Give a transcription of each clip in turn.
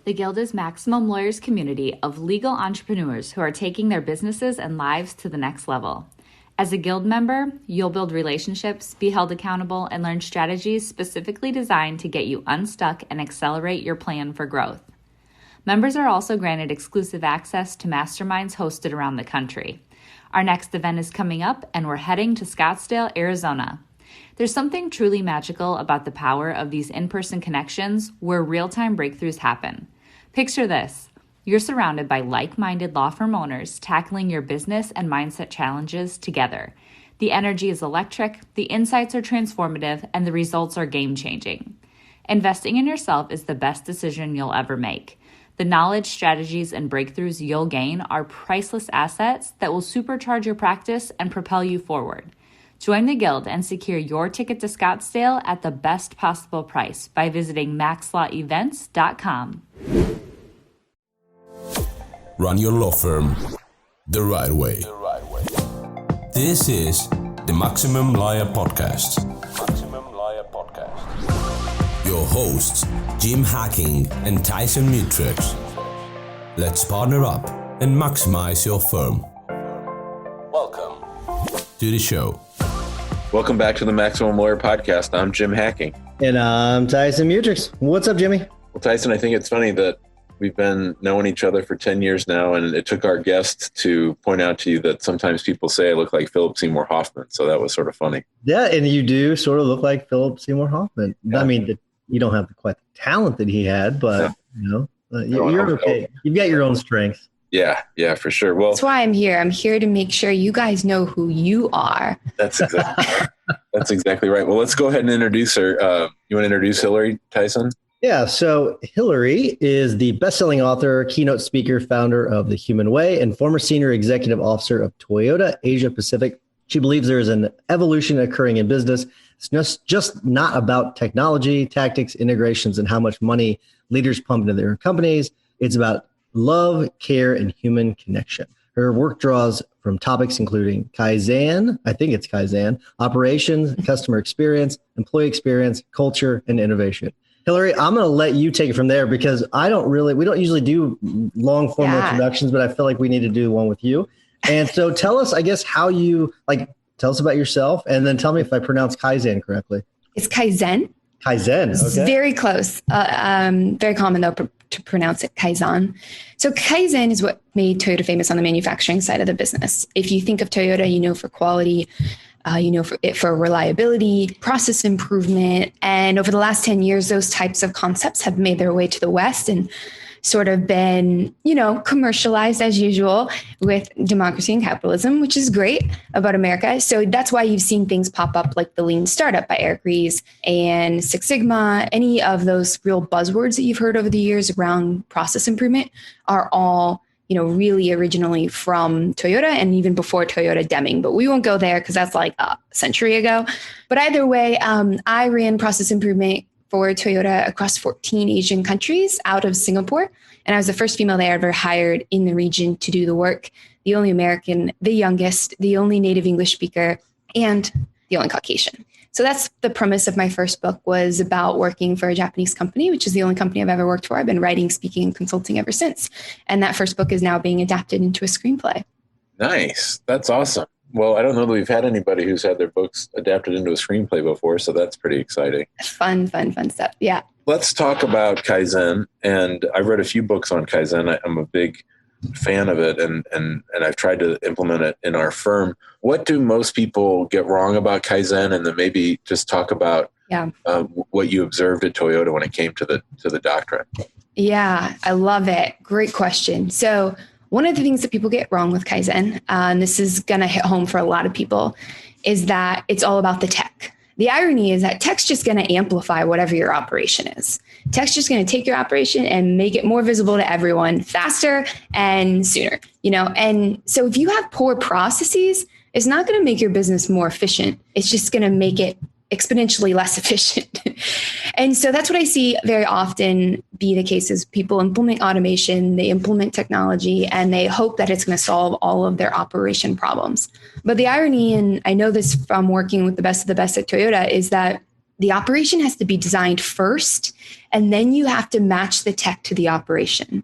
The Guild is Maximum Lawyers' community of legal entrepreneurs who are taking their businesses and lives to the next level. As a Guild member, you'll build relationships, be held accountable, and learn strategies specifically designed to get you unstuck and accelerate your plan for growth. Members are also granted exclusive access to masterminds hosted around the country. Our next event is coming up, and we're heading to Scottsdale, Arizona. There's something truly magical about the power of these in-person connections where real-time breakthroughs happen. Picture this. You're surrounded by like-minded law firm owners tackling your business and mindset challenges together. The energy is electric, the insights are transformative, and the results are game-changing. Investing in yourself is the best decision you'll ever make. The knowledge, strategies, and breakthroughs you'll gain are priceless assets that will supercharge your practice and propel you forward. Join the Guild and secure your ticket to Scottsdale at the best possible price by visiting maxlawevents.com. Run your law firm the right way. This is the Maximum Lawyer Podcast. Your hosts, Jim Hacking and Tyson Mutrux. Let's partner up and maximize your firm. Welcome to the show. Welcome back to the Maximum Lawyer Podcast. I'm Jim Hacking. And I'm Tyson Mutrux. What's up, Jimmy? Well, Tyson, I think it's funny that we've been knowing each other for 10 years now, and it took our guest to point out to you that sometimes people say I look like Philip Seymour Hoffman, so that was sort of funny. Yeah, and you do sort of look like Philip Seymour Hoffman. Yeah. I mean, you don't have quite the talent that he had, but you're okay. You've got your own strengths. Yeah, for sure. Well, that's why I'm here. I'm here to make sure you guys know who you are. That's exactly right. Well, let's go ahead and introduce her. You want to introduce Hilary, Tyson? Yeah, so Hilary is the best-selling author, keynote speaker, founder of The Human Way, and former senior executive officer of Toyota Asia Pacific. She believes there is an evolution occurring in business. It's just not about technology, tactics, integrations, and how much money leaders pump into their companies. It's about love, care, and human connection. Her work draws from topics including Kaizen, I think it's Kaizen, operations, customer experience, employee experience, culture, and innovation. Hilary, I'm going to let you take it from there because we don't usually do long form introductions, but I feel like we need to do one with you. And so tell us, I guess, how you tell us about yourself, and then tell me if I pronounce Kaizen correctly. It's Kaizen. Kaizen. Okay. It's very close. Very common, though, to pronounce it Kaizen. So Kaizen is what made Toyota famous on the manufacturing side of the business. If you think of Toyota, for quality, for reliability, process improvement. And over the last 10 years, those types of concepts have made their way to the West and sort of been, commercialized as usual with democracy and capitalism, which is great about America. So that's why you've seen things pop up like the Lean Startup by Eric Ries and Six Sigma. Any of those real buzzwords that you've heard over the years around process improvement are all really originally from Toyota and even before Toyota Deming, but we won't go there because that's like a century ago. But either way, I ran process improvement for Toyota across 14 Asian countries out of Singapore. And I was the first female they ever hired in the region to do the work, the only American, the youngest, the only native English speaker, and the only Caucasian. So that's the premise of my first book, was about working for a Japanese company, which is the only company I've ever worked for. I've been writing, speaking, and consulting ever since. And that first book is now being adapted into a screenplay. Nice. That's awesome. Well, I don't know that we've had anybody who's had their books adapted into a screenplay before, so that's pretty exciting. Fun stuff. Yeah. Let's talk about Kaizen. And I've read a few books on Kaizen. I'm a big fan of it, and I've tried to implement it in our firm. What do most people get wrong about Kaizen? And then maybe just talk about what you observed at Toyota when it came to the doctrine. Yeah, I love it. Great question. So one of the things that people get wrong with Kaizen, and this is going to hit home for a lot of people, is that it's all about the tech. The irony is that tech's just going to amplify whatever your operation is. Tech's just going to take your operation and make it more visible to everyone faster and sooner, And so if you have poor processes, it's not going to make your business more efficient. It's just going to make it exponentially less efficient. And so that's what I see very often be the case is people implement automation, they implement technology, and they hope that it's going to solve all of their operation problems. But the irony, and I know this from working with the best of the best at Toyota, is that The operation has to be designed first, and then you have to match the tech to the operation.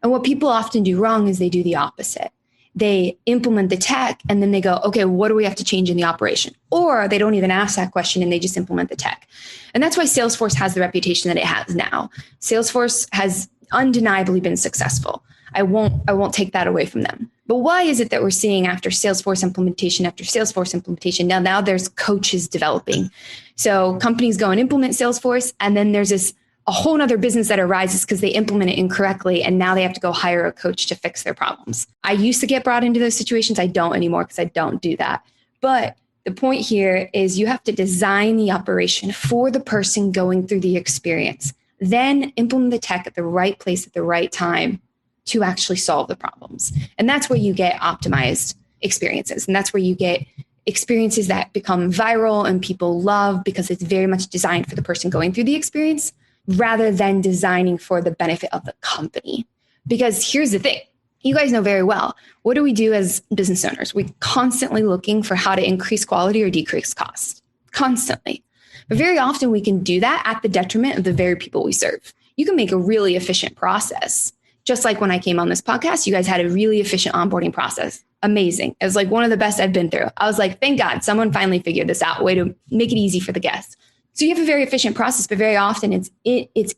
And what people often do wrong is they do the opposite. They implement the tech and then they go, okay, what do we have to change in the operation? Or they don't even ask that question and they just implement the tech. And that's why Salesforce has the reputation that it has now. Salesforce has undeniably been successful. I won't take that away from them. But why is it that we're seeing after Salesforce implementation, now there's coaches developing. So companies go and implement Salesforce, and then there's a whole nother business that arises because they implement it incorrectly, and now they have to go hire a coach to fix their problems. I used to get brought into those situations. I don't anymore because I don't do that. But the point here is you have to design the operation for the person going through the experience, then implement the tech at the right place at the right time to actually solve the problems. And that's where you get optimized experiences. And that's where you get experiences that become viral and people love because it's very much designed for the person going through the experience rather than designing for the benefit of the company. Because here's the thing, you guys know very well, what do we do as business owners? We're constantly looking for how to increase quality or decrease cost, constantly. But very often we can do that at the detriment of the very people we serve. You can make a really efficient process. Just like when I came on this podcast, you guys had a really efficient onboarding process. Amazing. It was like one of the best I've been through. I was like, thank God someone finally figured this out, way to make it easy for the guests. So you have a very efficient process, but very often it's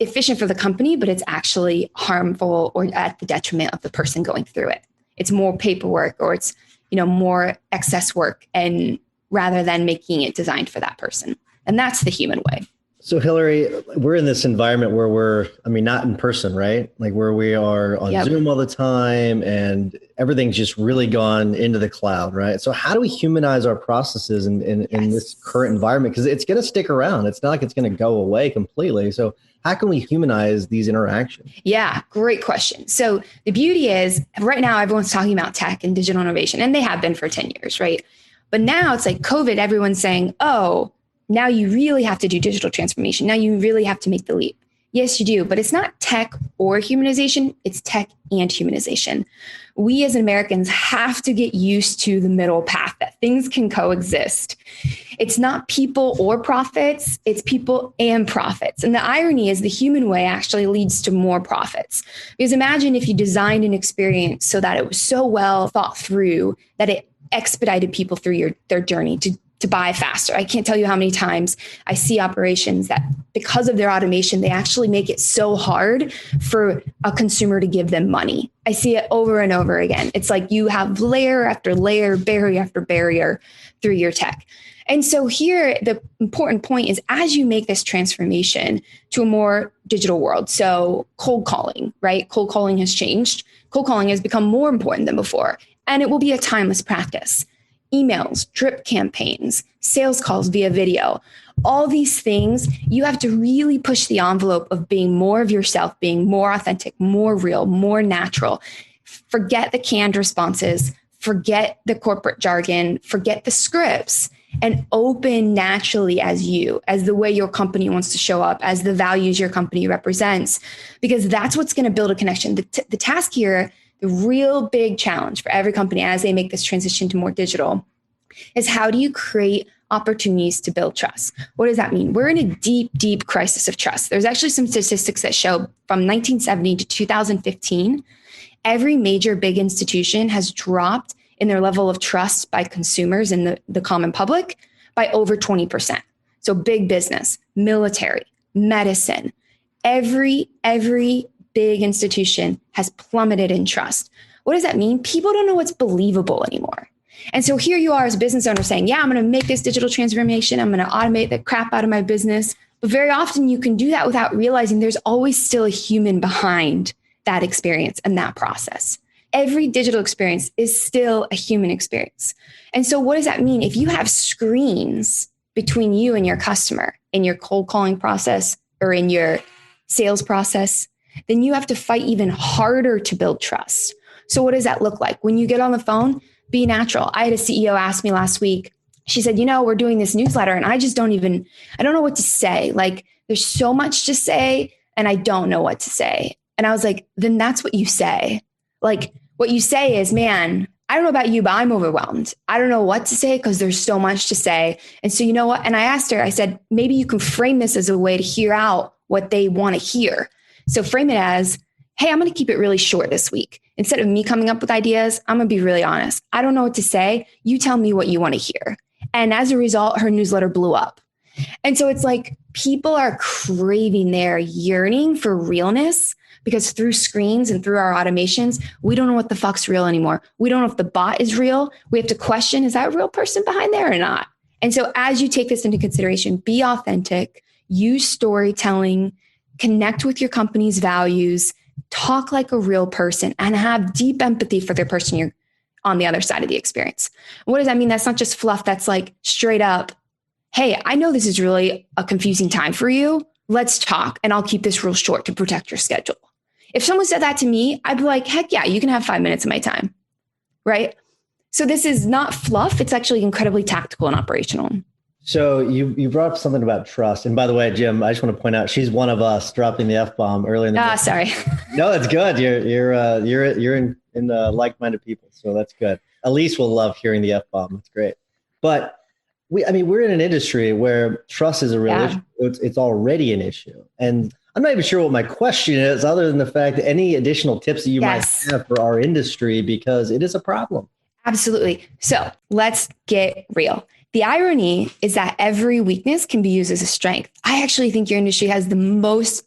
efficient for the company, but it's actually harmful or at the detriment of the person going through it. It's more paperwork or it's, more excess work, and rather than making it designed for that person. And that's the human way. So Hilary, we're in this environment where we're not in person, right? Like where we are on Zoom all the time and everything's just really gone into the cloud, right? So how do we humanize our processes in this current environment? Because it's going to stick around. It's not like it's going to go away completely. So how can we humanize these interactions? Yeah, great question. So the beauty is right now, everyone's talking about tech and digital innovation, and they have been for 10 years, right? But now it's like COVID, everyone's saying, oh, now you really have to do digital transformation. Now you really have to make the leap. Yes, you do, but it's not tech or humanization. It's tech and humanization. We as Americans have to get used to the middle path, that things can coexist. It's not people or profits. It's people and profits. And the irony is the human way actually leads to more profits. Because imagine if you designed an experience so that it was so well thought through that it expedited people through their journey to buy faster. I can't tell you how many times I see operations that because of their automation, they actually make it so hard for a consumer to give them money. I see it over and over again. It's like you have layer after layer, barrier after barrier through your tech. And so here, the important point is as you make this transformation to a more digital world, so cold calling, right? Cold calling has changed. Cold calling has become more important than before, and it will be a timeless practice. Emails, drip campaigns, sales calls via video, all these things, you have to really push the envelope of being more of yourself, being more authentic, more real, more natural. Forget the canned responses, forget the corporate jargon, forget the scripts, and open naturally as you, as the way your company wants to show up, as the values your company represents, because that's what's going to build a connection. The task here, the real big challenge for every company as they make this transition to more digital is how do you create opportunities to build trust? What does that mean? We're in a deep, deep crisis of trust. There's actually some statistics that show from 1970 to 2015, every major big institution has dropped in their level of trust by consumers and the common public by over 20%. So big business, military, medicine, every big institution has plummeted in trust. What does that mean? People don't know what's believable anymore. And so here you are as a business owner saying, yeah, I'm going to make this digital transformation. I'm going to automate the crap out of my business. But very often you can do that without realizing there's always still a human behind that experience and that process. Every digital experience is still a human experience. And so what does that mean? If you have screens between you and your customer in your cold calling process or in your sales process, then you have to fight even harder to build trust. So what does that look like? When you get on the phone, be natural. I had a CEO ask me last week, she said, we're doing this newsletter and I don't know what to say. Like there's so much to say and I don't know what to say. And I was like, then that's what you say. Like what you say is, man, I don't know about you, but I'm overwhelmed. I don't know what to say because there's so much to say. And so, you know what? And I asked her, I said, maybe you can frame this as a way to hear out what they want to hear. So frame it as, hey, I'm going to keep it really short this week. Instead of me coming up with ideas, I'm going to be really honest. I don't know what to say. You tell me what you want to hear. And as a result, her newsletter blew up. And so it's like people are craving their yearning for realness because through screens and through our automations, we don't know what the fuck's real anymore. We don't know if the bot is real. We have to question, is that a real person behind there or not? And so as you take this into consideration, be authentic, use storytelling, connect with your company's values, talk like a real person, and have deep empathy for the person you're on the other side of the experience. What does that mean? That's not just fluff. That's like straight up, hey, I know this is really a confusing time for you. Let's talk, and I'll keep this real short to protect your schedule. If someone said that to me, I'd be like, heck yeah, you can have 5 minutes of my time, right? So this is not fluff. It's actually incredibly tactical and operational. So you brought up something about trust. And by the way, Jim, I just want to point out, she's one of us dropping the F-bomb earlier in the book. Sorry. No, it's good. You're in like-minded people. So that's good. Elise will love hearing the F-bomb. That's great. But we're in an industry where trust is a real issue. It's already an issue. And I'm not even sure what my question is, other than the fact that any additional tips that you might have for our industry, because it is a problem. Absolutely. So let's get real. The irony is that every weakness can be used as a strength. I actually think your industry has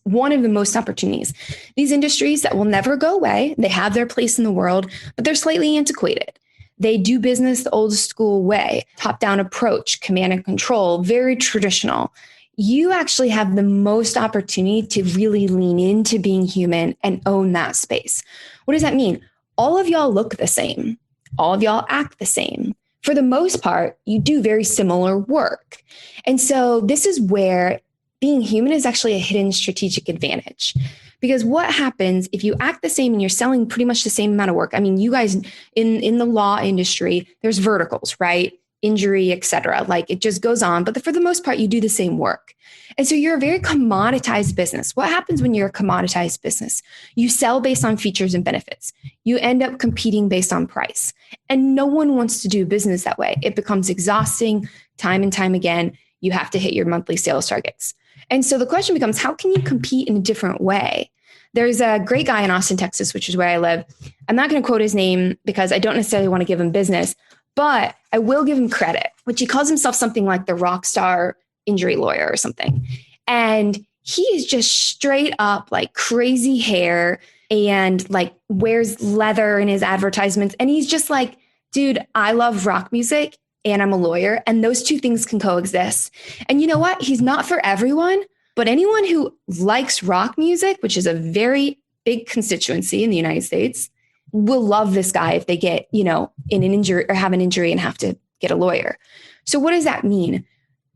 one of the most opportunities. These industries that will never go away, they have their place in the world, but they're slightly antiquated. They do business the old school way, top-down approach, command and control, very traditional. You actually have the most opportunity to really lean into being human and own that space. What does that mean? All of y'all look the same. All of y'all act the same. For the most part, you do very similar work. And so this is where being human is actually a hidden strategic advantage. Because what happens if you act the same and you're selling pretty much the same amount of work? I mean, you guys in the law industry, there's verticals, right? Injury, et cetera. Like it just goes on. But for the most part, you do the same work. And so you're a very commoditized business. What happens when you're a commoditized business? You sell based on features and benefits. You end up competing based on price. And no one wants to do business that way. It becomes exhausting time and time again. You have to hit your monthly sales targets. And so the question becomes, how can you compete in a different way? There's a great guy in Austin, Texas, which is where I live. I'm not going to quote his name because I don't necessarily want to give him business, but I will give him credit, which he calls himself something like the rock star injury lawyer or something. And he is just straight up like crazy hair and like wears leather in his advertisements. And he's just like, dude, I love rock music and I'm a lawyer, and those two things can coexist. And you know what? He's not for everyone, but anyone who likes rock music, which is a very big constituency in the United States, will love this guy if they get, in an injury or have an injury and have to get a lawyer. So what does that mean?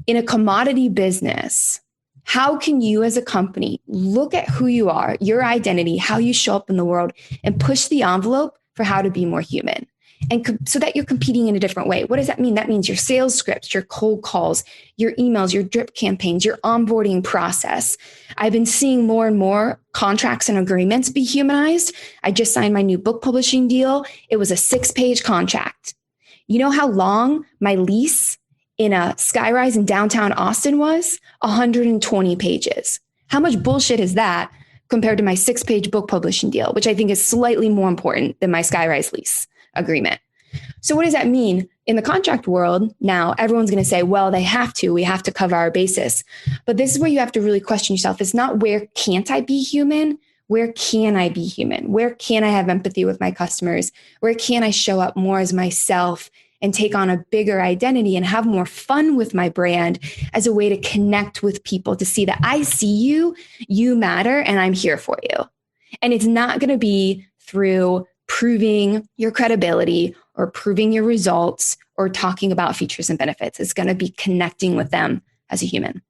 In a commodity business, how can you as a company look at who you are, your identity, how you show up in the world, and push the envelope for how to be more human? And so that you're competing in a different way. What does that mean? That means your sales scripts, your cold calls, your emails, your drip campaigns, your onboarding process. I've been seeing more and more contracts and agreements be humanized. I just signed my new book publishing deal. It was a 6-page contract. You know how long my lease in a skyrise in downtown Austin was? 120 pages. How much bullshit is that compared to my 6-page book publishing deal, which I think is slightly more important than my skyrise lease agreement? So what does that mean? In the contract world, now everyone's going to say, well, we have to cover our basis. But this is where you have to really question yourself. It's not where can't I be human? Where can I be human? Where can I have empathy with my customers? Where can I show up more as myself and take on a bigger identity and have more fun with my brand as a way to connect with people, to see that I see you, you matter, and I'm here for you. And it's not going to be through proving your credibility or proving your results or talking about features and benefits. It's going to be connecting with them as a human.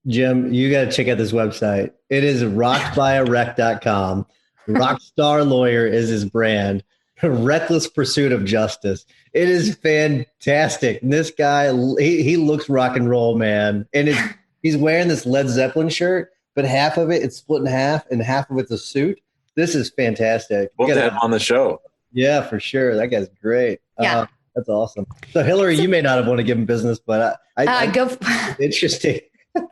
Jim, you got to check out this website. It is rockbyarec.com. Rockstar Lawyer is his brand. Reckless Pursuit of Justice. It is fantastic. And this guy, he looks rock and roll, man. And he's wearing this Led Zeppelin shirt, but half of it's split in half and half of it's a suit. This is fantastic. We'll have him on the show. Yeah, for sure. That guy's great. Yeah. That's awesome. So Hilary, you may not have want to give him business, but I go. Interesting.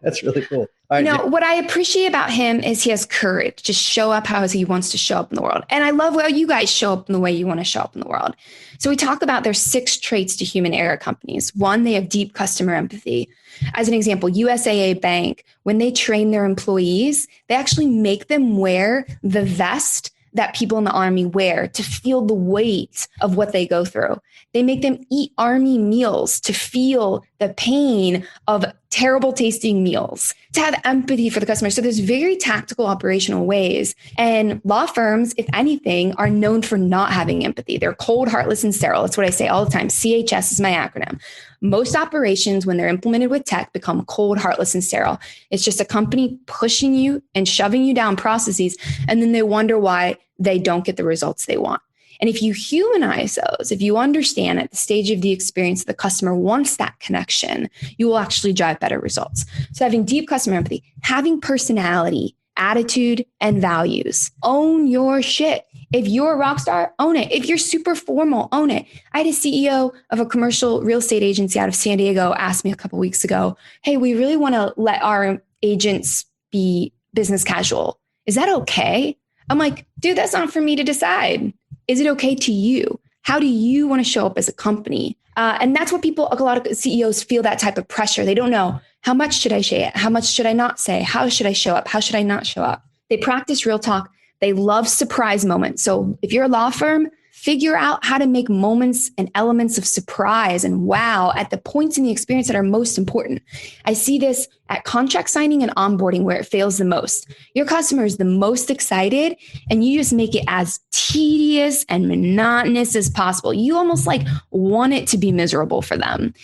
That's really cool. All right, What I appreciate about him is he has courage to show up how he wants to show up in the world. And I love how you guys show up in the way you want to show up in the world. So we talk about there's 6 traits to human error companies. 1, they have deep customer empathy. As an example, USAA Bank, when they train their employees, they actually make them wear the vest that people in the Army wear to feel the weight of what they go through. They make them eat Army meals to feel the pain of terrible tasting meals, to have empathy for the customer. So there's very tactical operational ways. And law firms, if anything, are known for not having empathy. They're cold, heartless, and sterile. That's what I say all the time. CHS is my acronym. Most operations, when they're implemented with tech, become cold, heartless, and sterile. It's just a company pushing you and shoving you down processes, and then they wonder why they don't get the results they want. And if you humanize those, if you understand at the stage of the experience the customer wants that connection, you will actually drive better results. So having deep customer empathy, having personality, attitude, and values. Own your shit. If you're a rock star, own it. If you're super formal, own it. I had a CEO of a commercial real estate agency out of San Diego ask me a couple of weeks ago, hey, we really want to let our agents be business casual. Is that okay? I'm like, dude, that's not for me to decide. Is it okay to you? How do you want to show up as a company? And that's what a lot of CEOs feel, that type of pressure. They don't know, how much should I say? How much should I not say? How should I show up? How should I not show up? They practice real talk. They love surprise moments. So if you're a law firm, figure out how to make moments and elements of surprise and wow at the points in the experience that are most important. I see this at contract signing and onboarding where it fails the most. Your customer is the most excited and you just make it as tedious and monotonous as possible. You almost like want it to be miserable for them.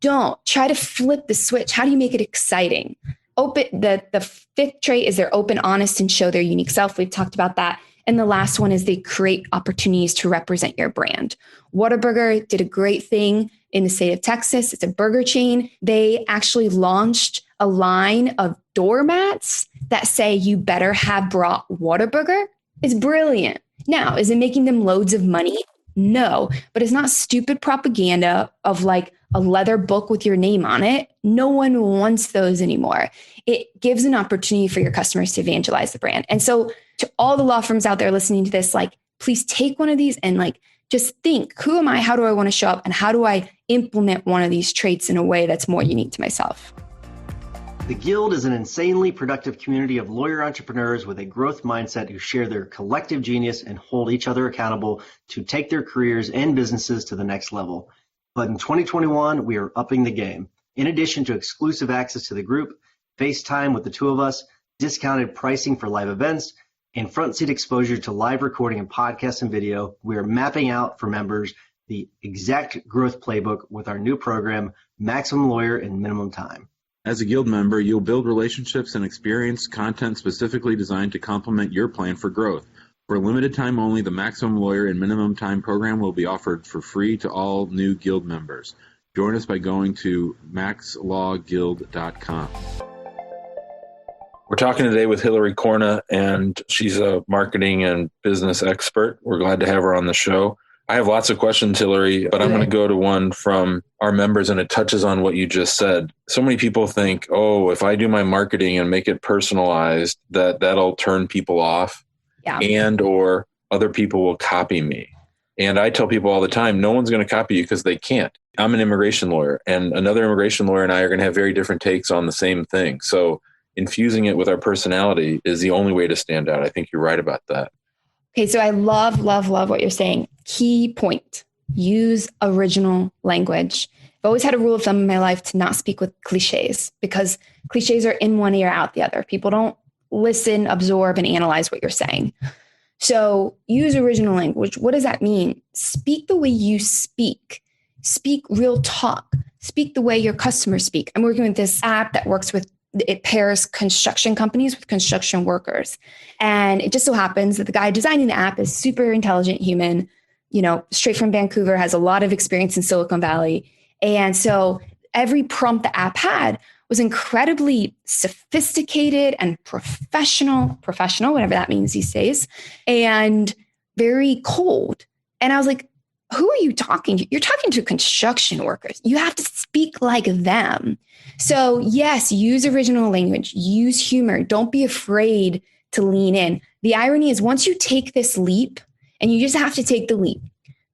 Don't try to flip the switch. How do you make it exciting? The 5th trait is they're open, honest, and show their unique self. We've talked about that. And the last one is they create opportunities to represent your brand. Whataburger did a great thing in the state of Texas. It's a burger chain. They actually launched a line of doormats that say, you better have brought Whataburger. It's brilliant. Now, is it making them loads of money? No, but it's not stupid propaganda of like a leather book with your name on it. No one wants those anymore. It gives an opportunity for your customers to evangelize the brand. And so to all the law firms out there listening to this, like, please take one of these and like, just think, who am I? How do I want to show up? And how do I implement one of these traits in a way that's more unique to myself? The Guild is an insanely productive community of lawyer entrepreneurs with a growth mindset who share their collective genius and hold each other accountable to take their careers and businesses to the next level. But in 2021, we are upping the game. In addition to exclusive access to the group, FaceTime with the 2 of us, discounted pricing for live events, and front seat exposure to live recording and podcasts and video, we are mapping out for members the exact growth playbook with our new program, Maximum Lawyer in Minimum Time. As a Guild member, you'll build relationships and experience content specifically designed to complement your plan for growth. For a limited time only, the Maximum Lawyer in Minimum Time program will be offered for free to all new Guild members. Join us by going to maxlawguild.com. We're talking today with Hilary Corna, and she's a marketing and business expert. We're glad to have her on the show. I have lots of questions, Hilary, but I'm going to go to one from our members, and it touches on what you just said. So many people think, oh, if I do my marketing and make it personalized, that'll turn people off, and or other people will copy me. And I tell people all the time, no one's going to copy you because they can't. I'm an immigration lawyer, and another immigration lawyer and I are going to have very different takes on the same thing. So infusing it with our personality is the only way to stand out. I think you're right about that. Okay, so I love what you're saying. Key point, use original language. I've always had a rule of thumb in my life to not speak with cliches because cliches are in one ear, out the other. People don't listen, absorb, and analyze what you're saying. So use original language. What does that mean? Speak the way you speak. Speak real talk. Speak the way your customers speak. I'm working with this app that works with it pairs construction companies with construction workers. And it just so happens that the guy designing the app is super intelligent human, straight from Vancouver, has a lot of experience in Silicon Valley. And so every prompt the app had was incredibly sophisticated and professional, whatever that means these days, and very cold. And I was like, who are you talking to? You're talking to construction workers. You have to speak like them. So yes, use original language, use humor. Don't be afraid to lean in. The irony is once you take this leap, and you just have to take the leap,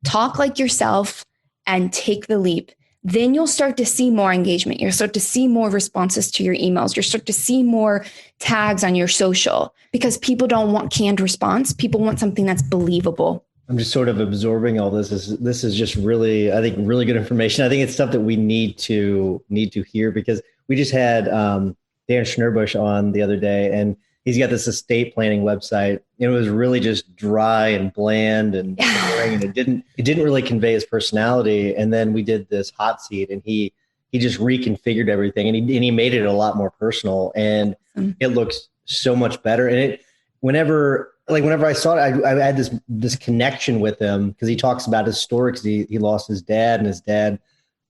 talk like yourself and take the leap, then you'll start to see more engagement. You'll start to see more responses to your emails. You'll start to see more tags on your social because people don't want canned response. People want something that's believable. I'm just sort of absorbing all this. This is just really, I think, really good information. I think it's stuff that we need to hear because we just had Dan Schnurbush on the other day, and he's got this estate planning website. It was really just dry and bland and boring, and it didn't really convey his personality. And then we did this hot seat, and he just reconfigured everything, and he made it a lot more personal, and it looks so much better. And whenever I saw it, I had this connection with him because he talks about his story because he lost his dad, and his dad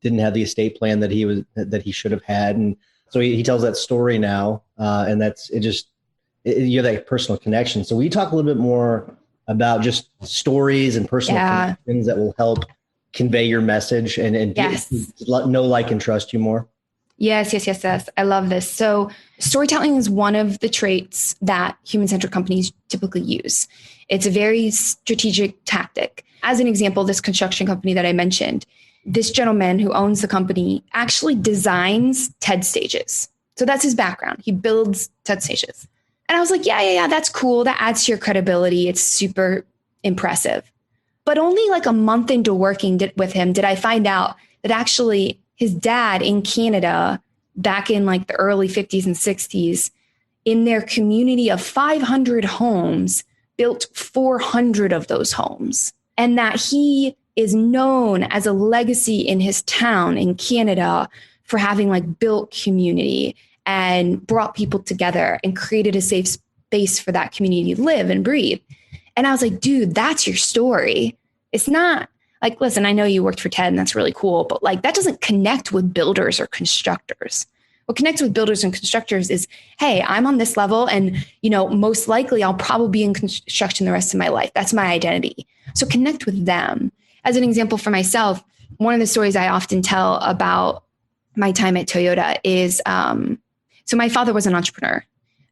didn't have the estate plan that he should have had, and so he tells that story now, and you have that personal connection. So we talk a little bit more about just stories and personal connections that will help convey your message and know, like, and trust you more. Yes. I love this. So storytelling is one of the traits that human-centered companies typically use. It's a very strategic tactic. As an example, this construction company that I mentioned, this gentleman who owns the company actually designs TED stages. So that's his background. He builds TED stages. And I was like, yeah, that's cool. That adds to your credibility. It's super impressive. But only like a month into working with him did I find out that actually his dad in Canada, back in like the early 50s and 60s, in their community of 500 homes, built 400 of those homes. And that he is known as a legacy in his town in Canada for having like built community and brought people together and created a safe space for that community to live and breathe. And I was like, dude, that's your story. It's not like, listen, I know you worked for TED and that's really cool, but like that doesn't connect with builders or constructors. What connects with builders and constructors is, hey, I'm on this level and, most likely I'll probably be in construction the rest of my life. That's my identity. So connect with them. As an example for myself, one of the stories I often tell about my time at Toyota is, so my father was an entrepreneur,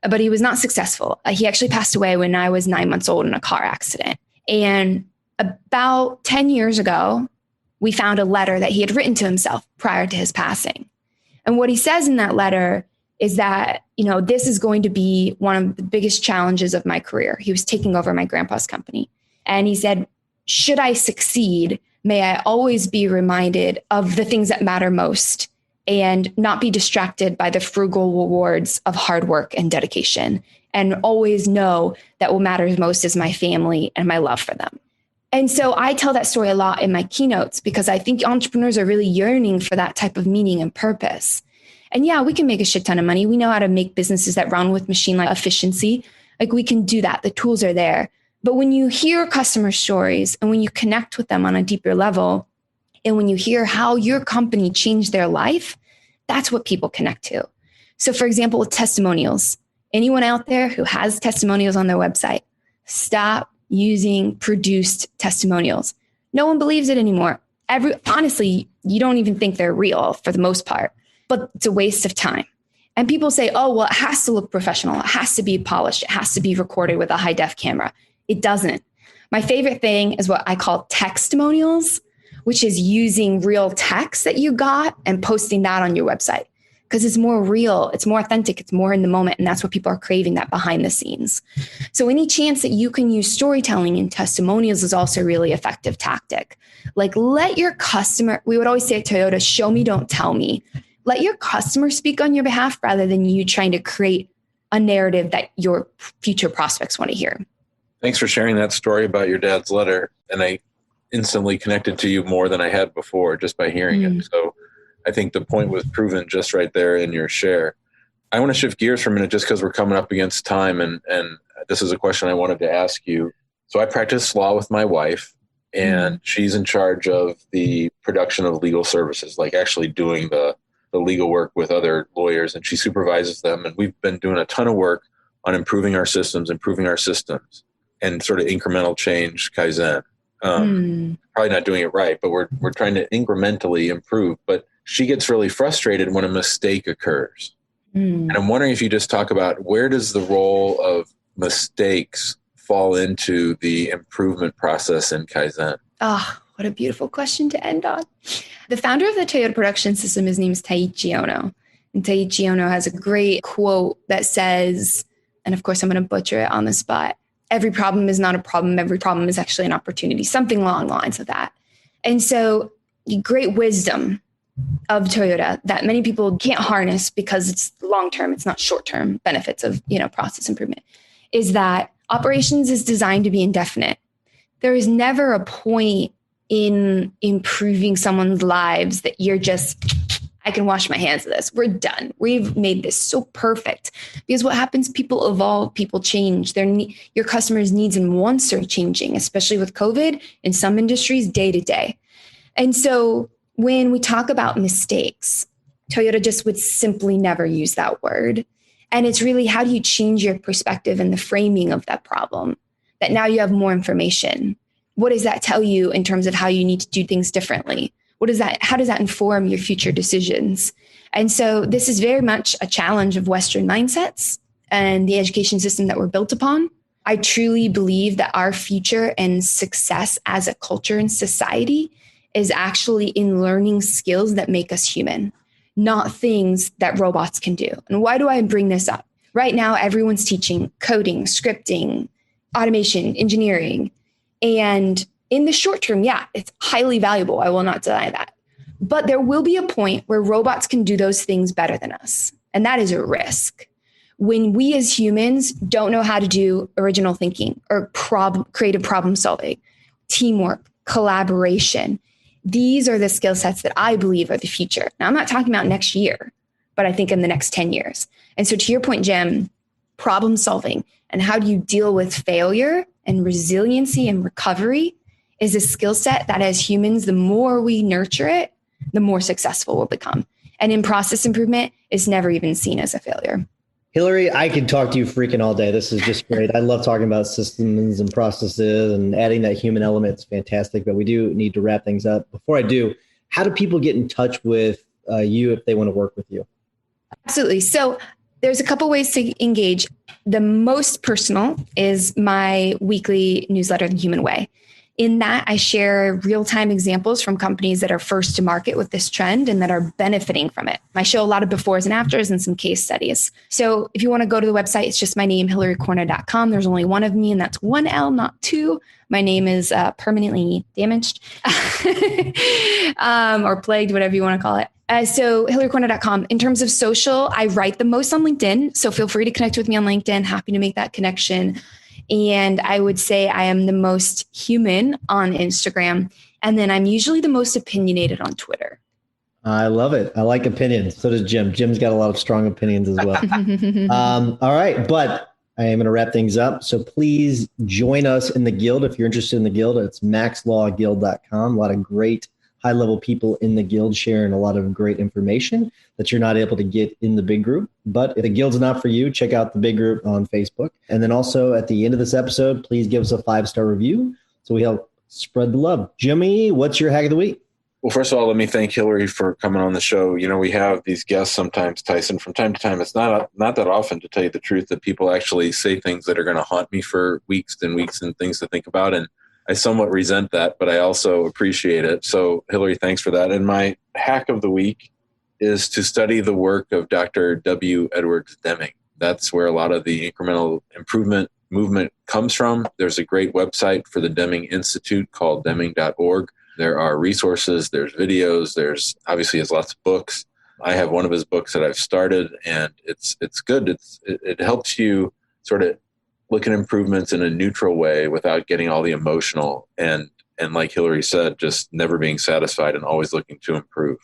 but he was not successful. He actually passed away when I was 9 months old in a car accident. And about 10 years ago, we found a letter that he had written to himself prior to his passing. And what he says in that letter is that, this is going to be one of the biggest challenges of my career. He was taking over my grandpa's company. And he said, should I succeed, may I always be reminded of the things that matter most and not be distracted by the frugal rewards of hard work and dedication, and always know that what matters most is my family and my love for them. And so I tell that story a lot in my keynotes because I think entrepreneurs are really yearning for that type of meaning and purpose. And yeah, we can make a shit ton of money. We know how to make businesses that run with machine-like efficiency. Like we can do that. The tools are there. But when you hear customer stories and when you connect with them on a deeper level, and when you hear how your company changed their life, that's what people connect to. So for example, with testimonials, anyone out there who has testimonials on their website, stop using produced testimonials. No one believes it anymore. Honestly, you don't even think they're real for the most part, but it's a waste of time. And people say, oh, well, it has to look professional. It has to be polished. It has to be recorded with a high def camera. It doesn't. My favorite thing is what I call text-monials, which is using real text that you got and posting that on your website. Because it's more real, it's more authentic, it's more in the moment. And that's what people are craving, that behind the scenes. So any chance that you can use storytelling and testimonials is also a really effective tactic. Like let your customer, we would always say at Toyota, show me, don't tell me. Let your customer speak on your behalf rather than you trying to create a narrative that your future prospects want to hear. Thanks for sharing that story about your dad's letter. And I instantly connected to you more than I had before just by hearing it. So I think the point was proven just right there in your share. I want to shift gears for a minute just because we're coming up against time. And this is a question I wanted to ask you. So I practice law with my wife, and she's in charge of the production of legal services, like actually doing the legal work with other lawyers, and she supervises them. And we've been doing a ton of work on improving our systems, and sort of incremental change, Kaizen. Probably not doing it right, but we're trying to incrementally improve. But she gets really frustrated when a mistake occurs. And I'm wondering if you just talk about where does the role of mistakes fall into the improvement process in Kaizen? Oh, what a beautiful question to end on. The founder of the Toyota production system, his name is Taiichi Ono. And Taiichi Ono has a great quote that says, and of course I'm going to butcher it on the spot, every problem is not a problem. Every problem is actually an opportunity, something along the lines of that. And so great wisdom of Toyota that many people can't harness because it's long-term, it's not short-term benefits of, process improvement, is that operations is designed to be indefinite. There is never a point in improving someone's lives that you're just, I can wash my hands of this. We're done. We've made this so perfect. Because what happens, people evolve, people change. Your customers' needs and wants are changing, especially with COVID in some industries day to day. And so when we talk about mistakes, Toyota just would simply never use that word. And it's really, how do you change your perspective and the framing of that problem? That now you have more information. What does that tell you in terms of how you need to do things differently? How does that inform your future decisions? And so this is very much a challenge of Western mindsets and the education system that we're built upon. I truly believe that our future and success as a culture and society is actually in learning skills that make us human, not things that robots can do. And why do I bring this up? Right now, everyone's teaching coding, scripting, automation, engineering. And in the short term, yeah, it's highly valuable. I will not deny that. But there will be a point where robots can do those things better than us. And that is a risk. When we as humans don't know how to do original thinking or creative problem solving, teamwork, collaboration, these are the skill sets that I believe are the future. Now, I'm not talking about next year, but I think in the next 10 years. And so to your point, Jim, problem solving and how do you deal with failure and resiliency and recovery is a skill set that as humans, the more we nurture it, the more successful we'll become. And in process improvement, it's never even seen as a failure. Hilary, I could talk to you freaking all day. This is just great. I love talking about systems and processes, and adding that human element is fantastic, but we do need to wrap things up. Before I do, how do people get in touch with you if they want to work with you? Absolutely. So there's a couple ways to engage. The most personal is my weekly newsletter, The Human Way. In that, I share real-time examples from companies that are first to market with this trend and that are benefiting from it. I show a lot of befores and afters and some case studies. So if you want to go to the website, it's just my name, hilarycorna.com. There's only one of me, and that's one L, not two. My name is permanently damaged or plagued, whatever you want to call it. So hilarycorna.com. In terms of social, I write the most on LinkedIn. So feel free to connect with me on LinkedIn. Happy to make that connection. And I would say I am the most human on Instagram. And then I'm usually the most opinionated on Twitter. I love it. I like opinions. So does Jim. Jim's got a lot of strong opinions as well. All right. But I am going to wrap things up. So please join us in the guild. If you're interested in the guild, it's maxlawguild.com. A lot of great high-level people in the guild sharing a lot of great information that you're not able to get in the big group. But if the guild's not for you, check out the big group on Facebook. And then also at the end of this episode, please give us a 5-star review so we help spread the love. Jimmy, what's your hack of the week? Well, first of all, let me thank Hilary for coming on the show. You know, we have these guests sometimes, Tyson, from time to time. It's not that often, to tell you the truth, that people actually say things that are going to haunt me for weeks and weeks and things to think about. And I somewhat resent that, but I also appreciate it. So, Hilary, thanks for that. And my hack of the week is to study the work of Dr. W. Edwards Deming. That's where a lot of the incremental improvement movement comes from. There's a great website for the Deming Institute called deming.org. There are resources, there's videos, there's lots of books. I have one of his books that I've started, and it's good. It helps you sort of look at improvements in a neutral way without getting all the emotional and like Hilary said, just never being satisfied and always looking to improve.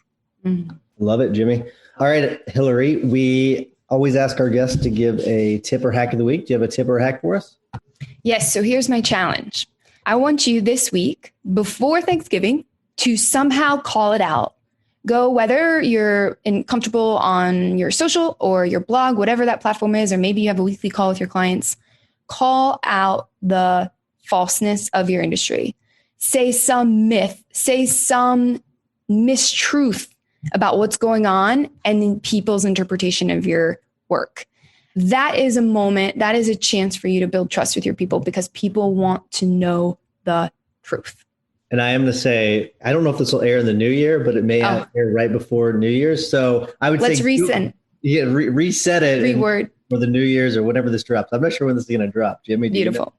Mm-hmm. Love it, Jimmy. All right, Hilary, we always ask our guests to give a tip or hack of the week. Do you have a tip or hack for us? Yes. So here's my challenge. I want you this week, before Thanksgiving, to somehow call it out. Go, whether you're comfortable on your social or your blog, whatever that platform is, or maybe you have a weekly call with your clients, call out the falseness of your industry. say some myth, say some mistruth about what's going on and in people's interpretation of your work. That is a moment, that is a chance for you to build trust with your people because people want to know the truth. And I am to say, I don't know if this will air in the new year, but it may air right before New Year's. So I would say reset it. Reword. For the New Year's or whenever this drops. I'm not sure when this is going to drop. Jimmy, beautiful.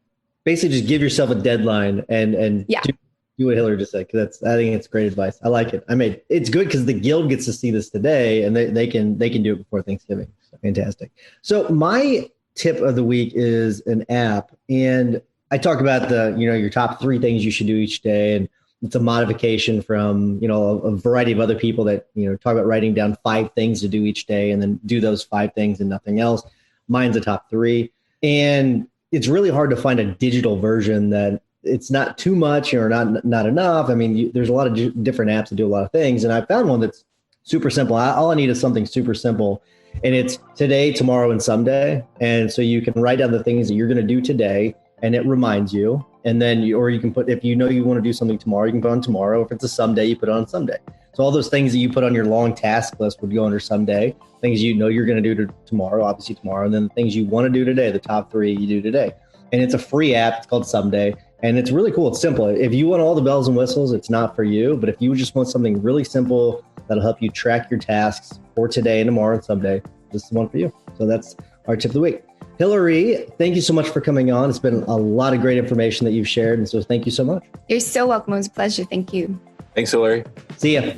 Basically, just give yourself a deadline and do what Hilary just said. Because I think it's great advice. I like it. It's good because the guild gets to see this today, and they can do it before Thanksgiving. So, fantastic. So my tip of the week is an app, and I talk about your top 3 things you should do each day, and it's a modification from a variety of other people that talk about writing down 5 things to do each day, and then do those 5 things and nothing else. Mine's a top 3, and it's really hard to find a digital version that it's not too much or not enough. There's a lot of different apps that do a lot of things, and I found one that's super simple. All I need is something super simple, and it's today, tomorrow, and someday. And so you can write down the things that you're going to do today, and it reminds you. And then, or you can put, if you want to do something tomorrow, you can put on tomorrow. If it's a someday, you put it on someday. So all those things that you put on your long task list would go under someday. Things you're going to do tomorrow, obviously tomorrow, and then the things you want to do today, the top 3 you do today. And it's a free app. It's called Someday, and it's really cool. It's simple. If you want all the bells and whistles, it's not for you. But if you just want something really simple that'll help you track your tasks for today and tomorrow and someday, this is the one for you. So that's our tip of the week. Hilary, thank you so much for coming on. It's been a lot of great information that you've shared, and so thank you so much. You're so welcome. It was a pleasure. Thank you. Thanks, Hilary. See ya.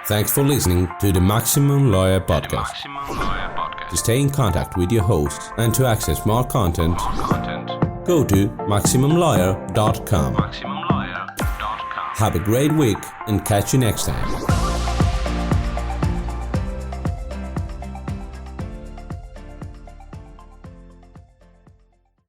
Thanks for listening to the Maximum Lawyer Podcast. To stay in contact with your host and to access more content, go to MaximumLawyer.com. Have a great week and catch you next time.